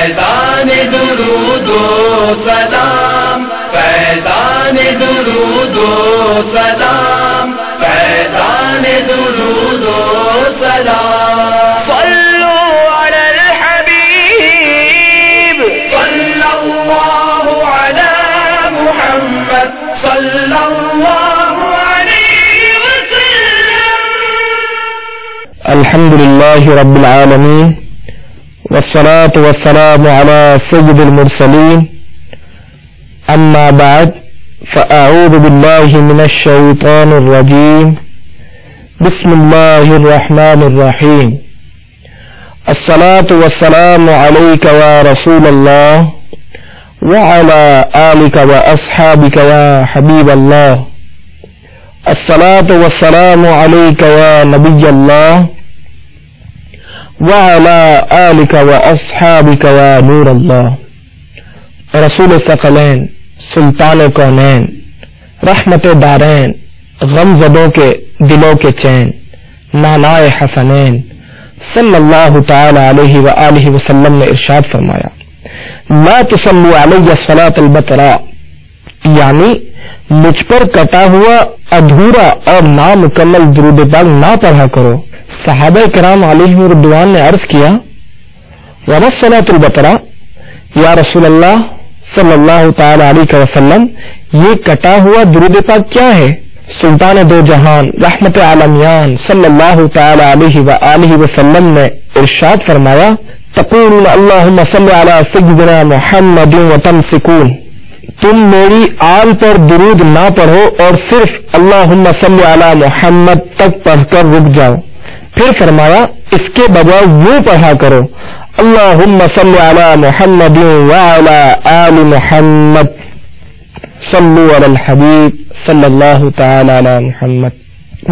فیضان درود و سلام، فیضان درود و سلام، فیضان درود و سلام. صلوا علی الحبیب صلی اللہ علی محمد صلی اللہ علیہ وسلم. الحمد للہ رب العالمین والصلاة والسلام على سيد المرسلين. أما بعد فأعوذ بالله من الشيطان الرجيم. بسم الله الرحمن الرحيم. الصلاة والسلام عليك يا رسول الله وعلى آلك وأصحابك يا حبيب الله. الصلاة والسلام عليك يا نبي الله وعلى آلك وأصحابك يا نور الله. رسول ثقلین، سلطان کونین، رحمت دارین، غم زدوں کے دلوں کے چین، نانائے حسنین صلی اللہ تعالی علیہ وآلہ وسلم نے ارشاد فرمایا، لا تصلوا علی الصلاۃ البتراء، یعنی مجھ پر کٹا ہوا ادھورا اور نامکمل درود پاک نہ پڑھا کرو. صحابہ کرام علیہم رضوان نے عرض کیا، وما الصلاۃ البتراء، یا رسول اللہ صلی اللہ تعالی علیہ وسلم یہ کٹا ہوا درود پاک کیا ہے؟ سلطان دو جہان رحمت عالمیان صلی اللہ تعالی علیہ وآلہ وسلم نے ارشاد فرمایا، تقولون اللہم صلی علی سیدنا محمد وتمسکون، تم میری آل پر درود نہ پڑھو اور صرف اللہم صلی علی محمد تک پڑھ کر رک جاؤ. پھر فرمایا اس کے بجائے یوں پڑھا کرو، اللہم صلی علی محمد وعلی آل محمد صلو علی الحبیب صلی اللہ تعالی علی محمد.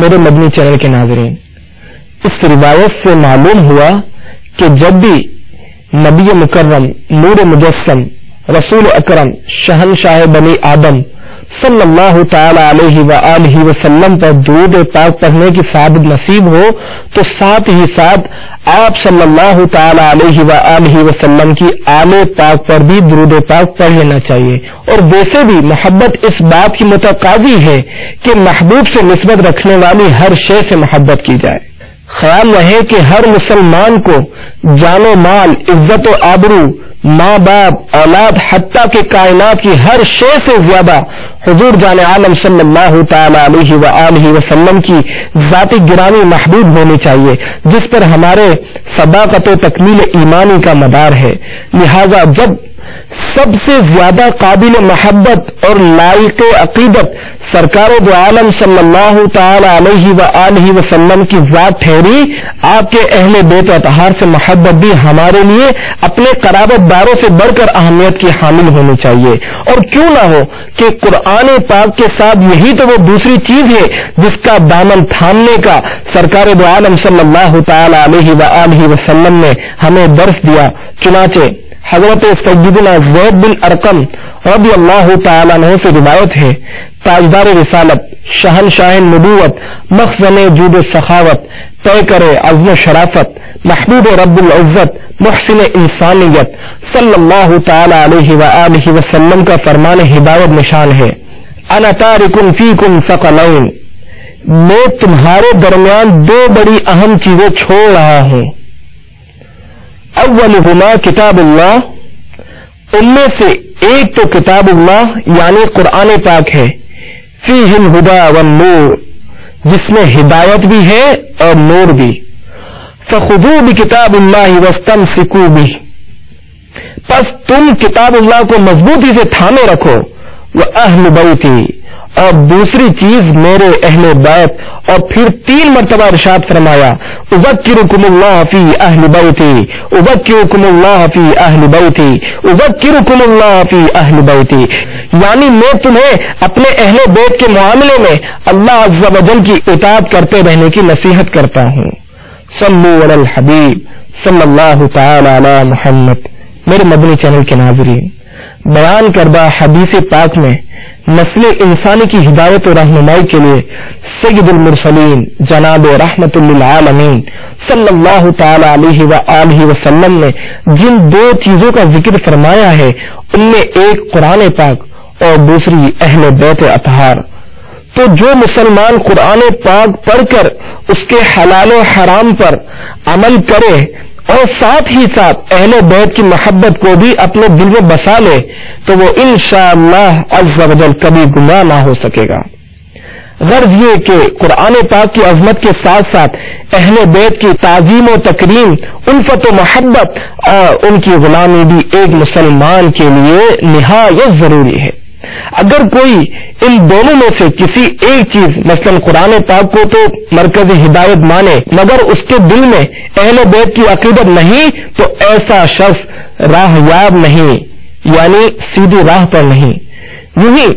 میرے مدنی چینل کے ناظرین، اس روایت سے معلوم ہوا کہ جب بھی نبی مکرم نور مجسم رسول اکرم شہنشاہ بنی آدم صلی اللہ تعالی علیہ وآلہ وسلم پر درود پاک پڑھنے کی سعادت نصیب ہو تو ساتھ ہی ساتھ آپ صلی اللہ تعالی علیہ وآلہ وسلم کی آل پاک پر بھی درود پاک پڑھ لینا چاہیے. اور ویسے بھی محبت اس بات کی متقاضی ہے کہ محبوب سے نسبت رکھنے والی ہر شے سے محبت کی جائے. خیال رہے کہ ہر مسلمان کو جان و مال، عزت و آبرو، ماں باپ، اولاد، حتیٰ کہ کائنات کی ہر شے سے زیادہ حضور جان عالم صلی اللہ تعالی علیہ وآلہ وسلم کی ذاتی گرامی محبوب ہونی چاہیے، جس پر ہمارے صداقت و تکمیل ایمانی کا مدار ہے. لہذا جب سب سے زیادہ قابل محبت اور لائق عقیدت سرکار دو عالم صلی اللہ تعالی علیہ وآلہ وسلم کی ذات ٹھہری، آپ کے اہل بیت اطہار سے محبت بھی ہمارے لیے اپنے قرابت داروں سے بڑھ کر اہمیت کی حامل ہونی چاہیے. اور کیوں نہ ہو کہ قرآن پاک کے ساتھ یہی تو وہ دوسری چیز ہے جس کا دامن تھامنے کا سرکار دو عالم صلی اللہ تعالی علیہ وآلہ وسلم نے ہمیں درس دیا. چنانچہ حضرت سیدنا زید بن ارقم رضی اللہ تعالیٰ عنہ سے روایت ہے، تاجدار رسالت، شہنشاہ نبوت، مخزن جود و سخاوت، طے کرے عزم و شرافت، محبوب رب العزت، محسن انسانیت صلی اللہ تعالی علیہ وآلہ وسلم کا فرمان ہدایت نشان ہے، انا تارک فیکم ثقلین، میں تمہارے درمیان دو بڑی اہم چیزیں چھوڑ رہا ہوں. اولہما کتاب اللہ، ان میں سے ایک تو کتاب اللہ یعنی قرآن پاک ہے، فیہ الہدی والنور، جس میں ہدایت بھی ہے اور نور بھی. فخذوا بکتاب اللہ واستمسکوا بہ، پس تم کتاب اللہ کو مضبوطی سے تھامے رکھو. واہل بیتی، اور دوسری چیز میرے اہل بیت. اور پھر 3 مرتبہ ارشاد فرمایا، اذکرکم اللہ فی اہل بیتی، اذکرکم اللہ فی اہل بیتی، اذکرکم اللہ فی اہل بیتی، یعنی میں تمہیں اپنے اہل بیت کے معاملے میں اللہ عز و جل کی اطاعت کرتے رہنے کی نصیحت کرتا ہوں. صلو علی الحبیب صلی اللہ تعالی علی محمد. میرے مدنی چینل کے ناظرین، بیان کردہ حدیث پاک میں نسل انسانی کی ہدایت و رہنمائی کے لیے سید المرسلین جناب رحمت للعالمین صلی اللہ تعالی علیہ وآلہ وسلم نے جن دو چیزوں کا ذکر فرمایا ہے ان میں ایک قرآن پاک اور دوسری اہل بیت اطہار. تو جو مسلمان قرآن پاک پڑھ کر اس کے حلال و حرام پر عمل کرے اور ساتھ ہی ساتھ اہل بیت کی محبت کو بھی اپنے دل میں بسا لے تو وہ انشاءاللہ عز و جل کبھی گمراہ نہ ہو سکے گا. غرض یہ کہ قرآن پاک کی عظمت کے ساتھ ساتھ اہل بیت کی تعظیم و تکریم، الفت و محبت اور ان کی غلامی بھی ایک مسلمان کے لیے نہایت ضروری ہے. اگر کوئی ان دونوں میں سے کسی ایک چیز مثلا قرآن پاک کو تو مرکز ہدایت مانے مگر اس کے دل میں اہل بیت کی عقیدت نہیں تو ایسا شخص راہ یاب نہیں، یعنی سیدھی راہ پر نہیں. یوں ہی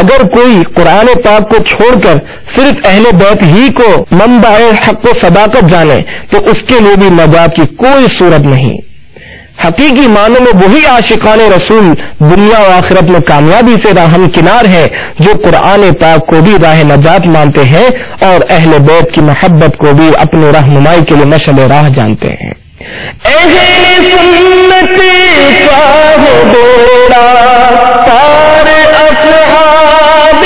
اگر کوئی قرآن پاک کو چھوڑ کر صرف اہل بیت ہی کو منبع حق و صداقت جانے تو اس کے لیے بھی نجات کی کوئی صورت نہیں. حقیقی معنوں میں وہی عاشقان رسول دنیا و آخرت میں کامیابی سے ہمکنار ہیں جو قرآن پاک کو بھی راہ نجات مانتے ہیں اور اہل بیت کی محبت کو بھی اپنے رہنمائی کے لیے مشعل راہ جانتے ہیں. اہل سنت صاحب پار اصحاب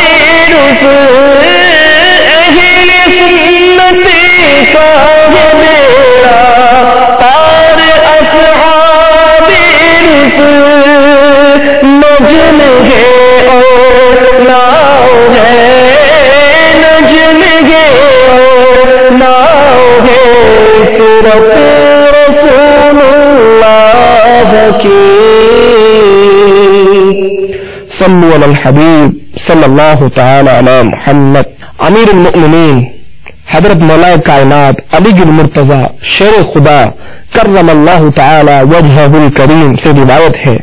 رسول، اہل سنت صاحب پار اصحاب رسول، نجم ہے اور ناؤ ہے، نجم ہے اور ناؤ ہے، صورت رسول اللہ کی. صلوا علی الحبیب صلی اللہ تعالی علی محمد. امیر المؤمنین حضرت مولا کائنات علی المرتضی شیر خدا کرم اللہ تعالی وجہہ الکریم سے روایت ہے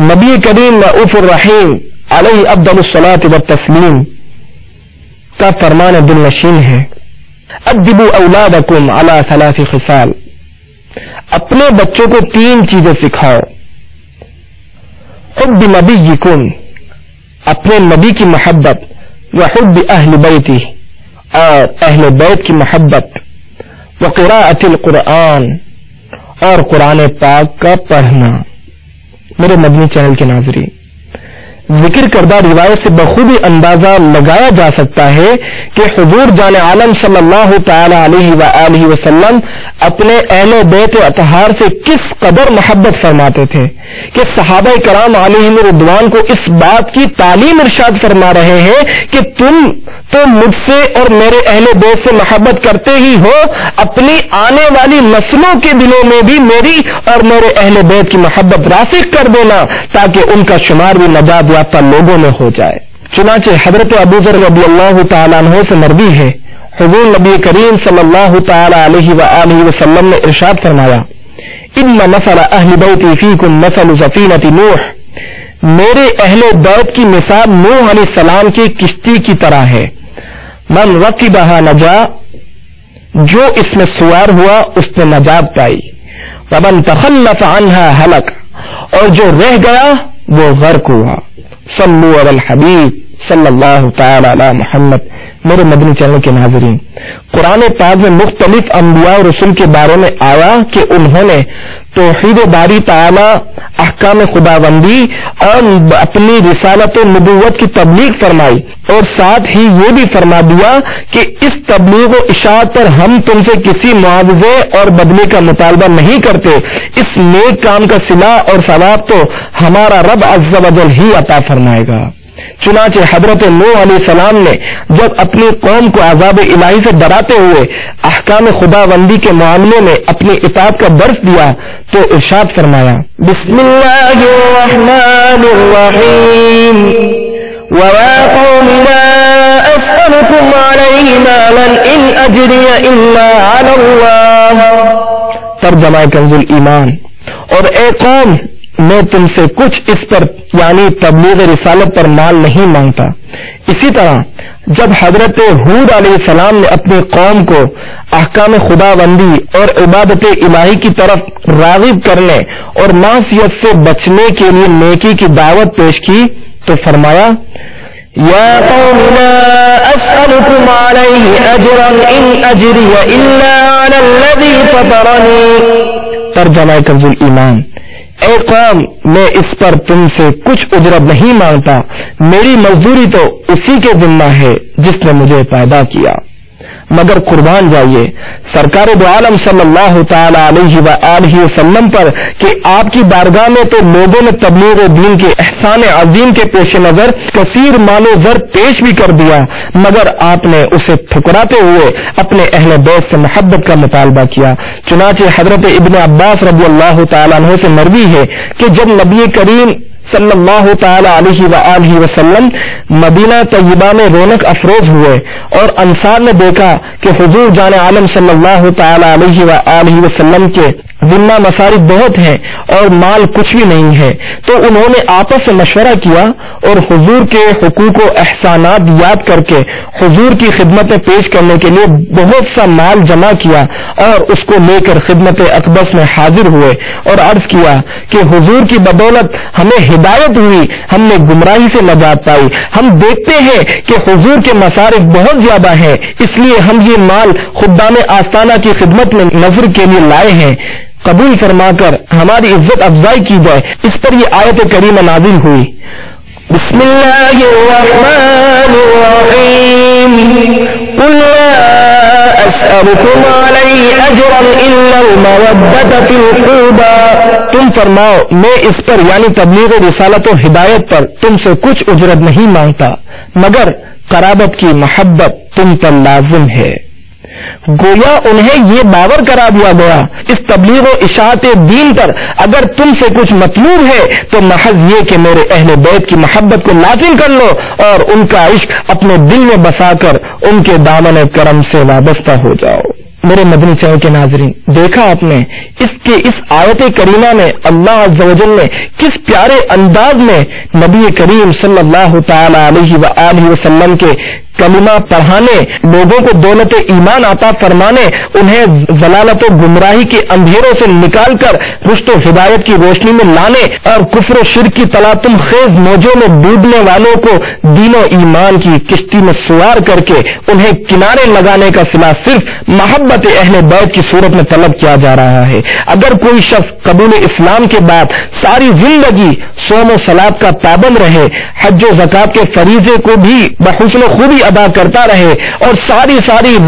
نبی کریم رؤوف الرحیم علیہ افضل الصلاۃ والتسلیم کا فرمان دل نشین ہے: ادبوا اولادکم علی ثلاث خصال. اپنے بچوں کو 3 چیزیں سکھاؤ. حب نبیکم، اپنے نبی کی محبت، وحب اہل بیتہ، اور اہل بیت کی محبت، وقراءۃ القرآن، اور قرآن پاک کا پڑھنا. میرے مدنی چینل کے ناظرین، ذکر کردہ روایت سے بخوبی اندازہ لگایا جا سکتا ہے کہ حضور جان عالم صلی اللہ تعالی علیہ وآلہ وسلم اپنے اہل بیت اطہار سے کس قدر محبت فرماتے تھے کہ صحابہ کرام علیہم رضوان کو اس بات کی تعلیم ارشاد فرما رہے ہیں کہ تم تو مجھ سے اور میرے اہل بیت سے محبت کرتے ہی ہو، اپنی آنے والی نسلوں کے دلوں میں بھی میری اور میرے اہل بیت کی محبت راسخ کر دینا تاکہ ان کا شمار بھی نجات یافتہ لوگوں میں ہو جائے. چنانچہ حضرت ابو ذر رضی اللہ تعالیٰ عنہ سے مروی ہے حضور نبی کریم صلی اللہ تعالی علیہ وآلہ وسلم نے ارشاد فرمایا: ان مثل اہل بیتی فیکم مثل سفینۃ نوح، میرے اہل بیت کی مثال نوح علیہ السلام کی کشتی کی طرح ہے. من رکبہا نجا، جو اس میں سوار ہوا اس نے نجات پائی. ومن تخلف عنہا ہلک، اور جو رہ گیا وہ غرق ہوا. صلو علی الحبیب صلی اللہ تعالی علی محمد. میرے مدنی چینل کے ناظرین، قرآن پاک میں مختلف انبیاء اور رسول کے بارے میں آیا کہ انہوں نے توحید باری تعالی، احکام خداوندی اور اپنی رسالت و نبوت کی تبلیغ فرمائی، اور ساتھ ہی یہ بھی فرما دیا کہ اس تبلیغ و اشاعت پر ہم تم سے کسی معاوضے اور بدلے کا مطالبہ نہیں کرتے، اس نیک کام کا صلہ اور ثواب تو ہمارا رب عز و جل ہی عطا فرمائے گا. چنانچہ حضرت نوح علیہ السلام نے جب اپنی قوم کو عذاب الہی سے ڈراتے ہوئے احکام خداوندی کے معاملے میں اپنی اطاعت کا درس دیا تو ارشاد فرمایا: بسم اللہ الرحمن الرحیم وَيَا قَوْمِ لَا أَسْأَلُكُمْ عَلَيْهِ مَالًا إِنْ أَجْرِيَ إِلَّا عَلَى اللَّهِ. ترجمہ کنز الایمان: اور اے قوم، میں تم سے کچھ اس پر یعنی تبلیغ رسالت پر مال نہیں مانگتا۔ اسی طرح جب حضرت ہود علیہ السلام نے اپنی قوم کو احکام خدا بندی اور عبادت الہی کی طرف راغب کرنے اور معصیت سے بچنے کے لیے نیکی کی دعوت پیش کی تو فرمایا یا قوم لا اسألکم علیہ اجرا ان اجری الا علی الذی فطرنی۔ ترجمہ کنز الایمان، اے قوم میں اس پر تم سے کچھ اجرت نہیں مانگتا، میری مزدوری تو اسی کے ذمہ ہے جس نے مجھے پیدا کیا، مگر قربان جائیے سرکار دو عالم صلی اللہ تعالی علیہ وآلہ وسلم پر کہ آپ کی بارگاہ میں تو لوگوں نے تبلیغ دین کے احسان عظیم کے پیش نظر کثیر مال و زر پیش بھی کر دیا، مگر آپ نے اسے ٹھکراتے ہوئے اپنے اہل بیت سے محبت کا مطالبہ کیا۔ چنانچہ حضرت ابن عباس رضی اللہ تعالی عنہ سے مروی ہے کہ جب نبی کریم صلی اللہ تعالی علیہ وآلہ وسلم مدینہ طیبہ میں رونق افروز ہوئے اور انصار نے دیکھا کہ حضور جان عالم صلی اللہ تعالی علیہ وآلہ وسلم کے ذمہ مصارف بہت ہیں اور مال کچھ بھی نہیں ہے، تو انہوں نے آپس میں مشورہ کیا اور حضور کے حقوق و احسانات یاد کر کے حضور کی خدمت پیش کرنے کے لیے بہت سا مال جمع کیا اور اس کو لے کر خدمت اقدس میں حاضر ہوئے اور عرض کیا کہ حضور کی بدولت ہمیں ہدایت ہوئی، ہم نے گمراہی سے نجات پائی، ہم دیکھتے ہیں کہ حضور کے مصارف بہت زیادہ ہیں، اس لیے ہم یہ مال خدام آستانہ کی خدمت میں نظر کے لیے لائے ہیں، قبول فرما کر ہماری عزت افزائی کی جائے۔ اس پر یہ آیت کریمہ نازل ہوئی۔ بسم اللہ الرحمن الرحیم قل لا اسألکم علیہ اجرا الا المودۃ فی القربى، تم فرماؤ میں اس پر یعنی تبلیغ رسالت و ہدایت پر تم سے کچھ اجرت نہیں مانگتا، مگر قرابت کی محبت تم پر لازم ہے۔ گویا انہیں یہ باور کرا دیا گیا اس تبلیغ و اشاعت دین پر اگر تم سے کچھ مطلوب ہے تو محض یہ کہ میرے اہل بیت کی محبت کو لازم کر لو اور ان کا عشق اپنے دل میں بسا کر ان کے دامن کرم سے وابستہ ہو جاؤ۔ میرے مدنی چینل کے ناظرین، دیکھا آپ نے اس آیت کریمہ میں اللہ عز و جل نے کس پیارے انداز میں نبی کریم صلی اللہ تعالی علیہ وآلہ وسلم کے کلمہ پڑھانے، لوگوں کو دولت ایمان عطا فرمانے، انہیں ضلالت و گمراہی کے اندھیروں سے نکال کر رشد و ہدایت کی روشنی میں لانے اور کفر و شرک کی تلاطم خیز موجوں میں ڈوبنے والوں کو دین و ایمان کی کشتی میں سوار کر کے انہیں کنارے لگانے کا صلہ صرف محبت اہل بیت کی صورت میں طلب کیا جا رہا ہے۔ اگر کوئی شخص قبول اسلام کے بعد ساری زندگی صوم و صلاۃ کا پابند رہے، حج و زکات کے فریضے کو بھی بحسن خوبی ادا کرتا رہے اور ساری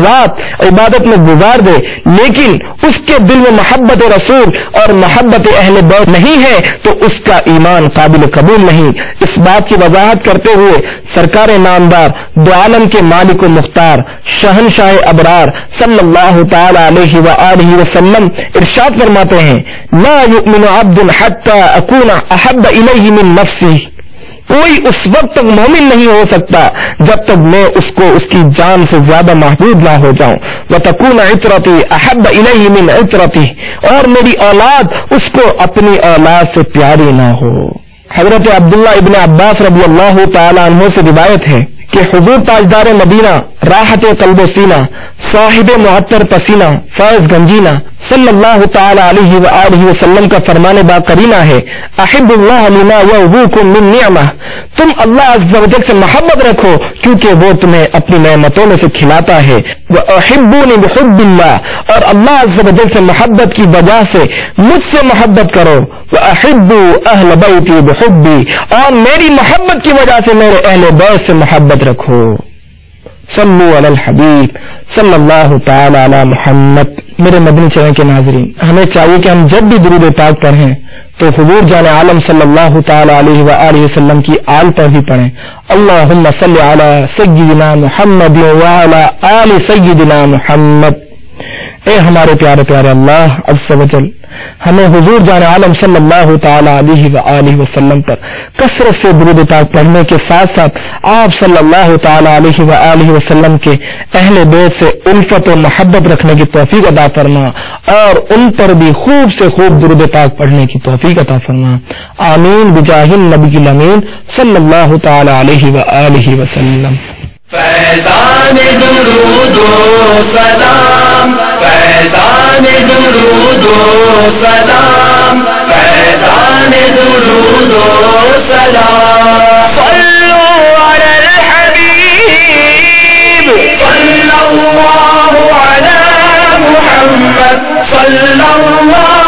رات عبادت میں گزار دے، لیکن اس کے دل میں محبت رسول اور محبت اہل بیت نہیں ہے تو اس کا ایمان قابل قبول نہیں۔ اس بات کی وضاحت کرتے ہوئے سرکار نامدار دو عالم کے مالک و مختار شہنشاہ ابرار صلی اللہ تعالی علیہ وآلہ وسلم ارشاد فرماتے ہیں لا یؤمن عبد حتی اکون احب الیہ من نفسہ، کوئی اس وقت تک مومن نہیں ہو سکتا جب تک میں اس کو اس کی جان سے زیادہ محبوب نہ ہو جاؤں۔ وَتَكُونَ عِطْرَتِي أَحَبَّ إِلَيْهِ مِنْ عِطْرَتِهِ، اور میری اولاد اس کو اپنی اولاد سے پیاری نہ ہو۔ حضرت عبداللہ ابن عباس رضی اللہ تعالی عنہ سے روایت ہے کہ حضور تاجدار مدینہ راحت قلب و سینہ صاحب معطر پسینہ فیض گنجینہ صلی اللہ تعالی علیہ وآلہ وسلم کا فرمان با قرینہ ہے احب اللہ لما یعووکم من نعمہ، تم اللہ عز و جل سے محبت رکھو کیونکہ وہ تمہیں اپنی نعمتوں میں سے کھلاتا ہے۔ وَأَحِبُّونِ بِحُبِّ اللَّهِ، اور اللہ عز و جل سے محبت کی وجہ سے مجھ سے محبت کرو۔ وَأَحِبُّوا أَهْلَ بَيْتِي بِحُبِّي، اور میری محبت کی وجہ سے میرے اہل بیت سے محبت رکھو۔ صلو علی الحبیب صلی اللہ تعالی علی محمد۔ میرے مدنی چینل کے ناظرین، ہمیں چاہیے کہ ہم جب بھی درود پاک پڑھیں تو حضور جان عالم صلی اللہ تعالی علیہ وآلہ وسلم کی آل پر بھی پڑھیں۔ اللہم صلی علی سیدنا محمد وعلی آل سیدنا محمد۔ اے ہمارے پیارے پیارے اللہ عز و جل، ہمیں حضور جان عالم صلی اللہ تعالی علیہ وآلہ وسلم پر کثرت سے درود پاک پڑھنے کے ساتھ ساتھ آپ صلی اللہ تعالی علیہ وآلہ وسلم کے اہل بیت سے الفت و محبت رکھنے کی توفیق عطا فرما، اور ان پر بھی خوب سے خوب درود پاک پڑھنے کی توفیق عطا فرما، آمین بجاہ النبی الامین صلی اللہ تعالی علیہ وآلہ وسلم۔ فیضان درود و سلام، فیضان درود و سلام، فیضان درود و سلام، صلوا علی الحبیب صلی اللہ علی محمد صلی اللہ